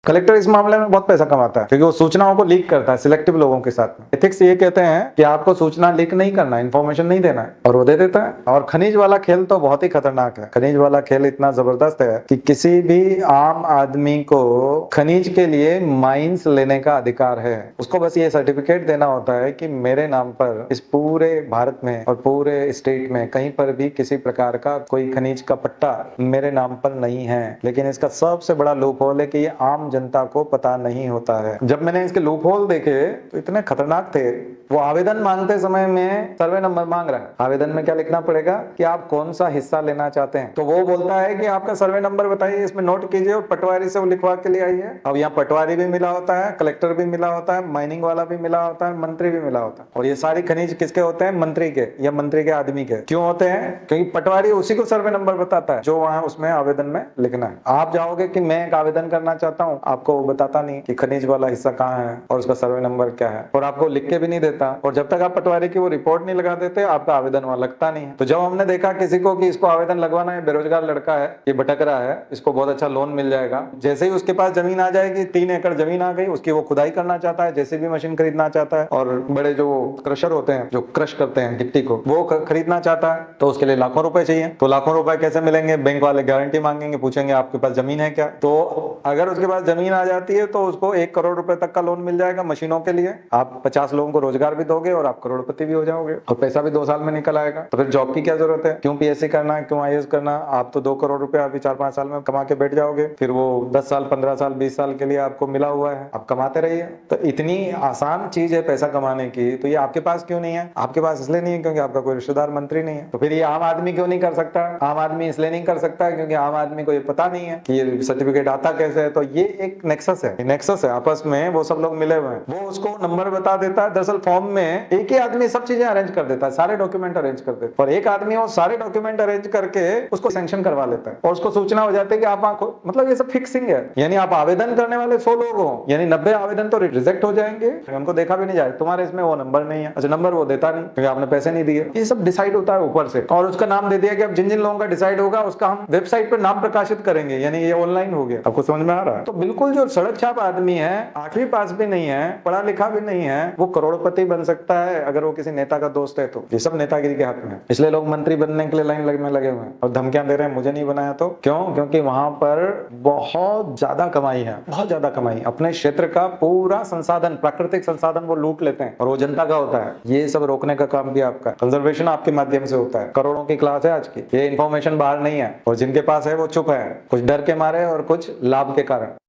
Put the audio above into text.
Collector इस मामले में बहुत पैसा कमाता है क्योंकि वो सूचनाओं को लीक करता है सिलेक्टिव लोगों के साथ में। एथिक्स ये कहते हैं कि आपको सूचना लीक नहीं करना है, इन्फॉर्मेशन नहीं देना है, और वो दे देता है। और खनिज वाला खेल तो बहुत ही खतरनाक है। खनिज वाला खेल इतना जबरदस्त है कि किसी भी आम आदमी को खनिज के लिए माइंस लेने का अधिकार है। उसको बस ये सर्टिफिकेट देना होता है कि मेरे नाम पर इस पूरे भारत में और पूरे स्टेट में कहीं पर भी किसी प्रकार का कोई खनिज का पट्टा मेरे नाम पर नहीं है। लेकिन इसका सबसे बड़ा लूप होल है कि ये आम जनता को पता नहीं होता है। जब मैंने इसके लूप होल देखे तो इतने खतरनाक थे। वो आवेदन मांगते समय में सर्वे नंबर मांग रहा है। आवेदन में क्या लिखना पड़ेगा कि आप कौन सा हिस्सा लेना चाहते हैं, तो वो बोलता है कि आपका सर्वे नंबर बताइए, इसमें नोट कीजिए और पटवारी से वो लिखवा के लिए आइए। अब यहाँ पटवारी भी मिला होता है, कलेक्टर भी मिला होता है, माइनिंग वाला भी मिला होता है, मंत्री भी मिला होता है। और ये सारी खनिज किसके होते हैं? मंत्री के या मंत्री के आदमी के। क्यों होते हैं? क्योंकि पटवारी उसी को सर्वे नंबर बताता है जो वहां उसमें आवेदन में लिखना है। आप जाओगे कि मैं एक आवेदन करना चाहता हूँ, आपको वो बताता नहीं कि खनिज वाला हिस्सा कहाँ है और उसका सर्वे नंबर क्या है, और आपको लिख के भी नहीं देता। और जब तक आप पटवारी की वो रिपोर्ट नहीं लगा देते, आपका आवेदन वहां लगता नहीं है। तो जब हमने देखा किसी को कि इसको आवेदन लगवाना है, बेरोजगार लड़का है, ये भटक रहा है, इसको बहुत अच्छा लोन मिल जाएगा, जैसे ही उसके पास जमीन आ जाएगी, 3 एकड़ जमीन आ गई, उसकी वो खुदाई करना चाहता है, जेसीबी मशीन खरीदना चाहता है, और बड़े जो क्रशर होते हैं जो क्रश करते हैं गिट्टी को, वो खरीदना चाहता है, तो उसके लिए लाखों रुपए चाहिए। तो लाखों रुपए कैसे मिलेंगे? बैंक वाले गारंटी मांगेंगे, पूछेंगे आपके पास जमीन है क्या। तो अगर उसके पास जमीन आ जाती है तो उसको 1 करोड़ रुपए तक का लोन मिल जाएगा मशीनों के लिए। आप 50 लोगों को रोजगार भी दोगे और आप करोड़पति भी हो जाओगे, और पैसा भी 2 साल में निकल आएगा। तो फिर जॉब की क्या जरूरत है? क्यों पीएससी करना है, क्यों आईएएस करना? आप तो 2 करोड़ रुपए अभी 4-5 साल में कमा के बैठ जाओगे। फिर वो 10 साल, 15 साल, 20 साल के लिए आपको मिला हुआ है, आप कमाते रहिए। तो इतनी आसान चीज है पैसा कमाने की, तो ये आपके पास क्यों नहीं है? आपके पास इसलिए नहीं है क्योंकि आपका कोई रिश्तेदार मंत्री नहीं है। तो फिर ये आम आदमी क्यों नहीं कर सकता? आम आदमी इसलिए नहीं कर सकता क्योंकि आम आदमी को ये पता नहीं है कि ये सर्टिफिकेट आता कैसे है। तो ये एक नेक्सस है, नेक्सस है आपस में, वो सब लोग मिले हुए हैं। वो उसको नंबर बता देता है। दरअसल फॉर्म में एक ही आदमी सब चीजें अरेंज कर देता है, सारे डॉक्यूमेंट अरेंज कर देता है, और एक आदमी वो सारे डॉक्यूमेंट अरेंज करके उसको सैंक्शन करवा लेता है, और उसको सूचना हो जाती है कि आप मतलब ये सब फिक्सिंग है। यानी आप आवेदन करने वाले 100 लोग हो, यानी 90 आवेदन तो रिजेक्ट हो जाएंगे, उनको देखा भी नहीं जाए, तुम्हारे इसमें वो नंबर नहीं है। अच्छा, नंबर वो देता नहीं क्योंकि आपने पैसे नहीं दिए। ये सब डिसाइड होता है ऊपर से, और उसका नाम दे दिया कि अब जिन जिन लोगों का डिसाइड होगा उसका हम वेबसाइट पर नाम प्रकाशित करेंगे, यानी ये ऑनलाइन हो गया। आपको समझ में आ रहा है? तो बिल्कुल जो सड़क छाप आदमी है, 8वीं पास भी नहीं है, पढ़ा लिखा भी नहीं है, वो करोड़पति बन सकता है अगर वो किसी नेता का दोस्त है। तो ये सब नेतागिरी के हाथ में है। इसलिए लोग मंत्री बनने के लिए लाइन में लगे हुए हैं और धमकियां दे रहे हैं, मुझे नहीं बनाया तो। क्यों? क्योंकि वहां पर बहुत ज्यादा कमाई है, बहुत ज्यादा कमाई। अपने क्षेत्र का पूरा संसाधन, प्राकृतिक संसाधन वो लूट लेते हैं, और वो जनता का होता है। ये सब रोकने का काम भी आपका, कंजर्वेशन आपके माध्यम से होता है। करोड़ों की क्लास है आज की, ये इन्फॉर्मेशन बाहर नहीं है, और जिनके पास है वो चुप है, कुछ डर के मारे और कुछ लाभ के कारण।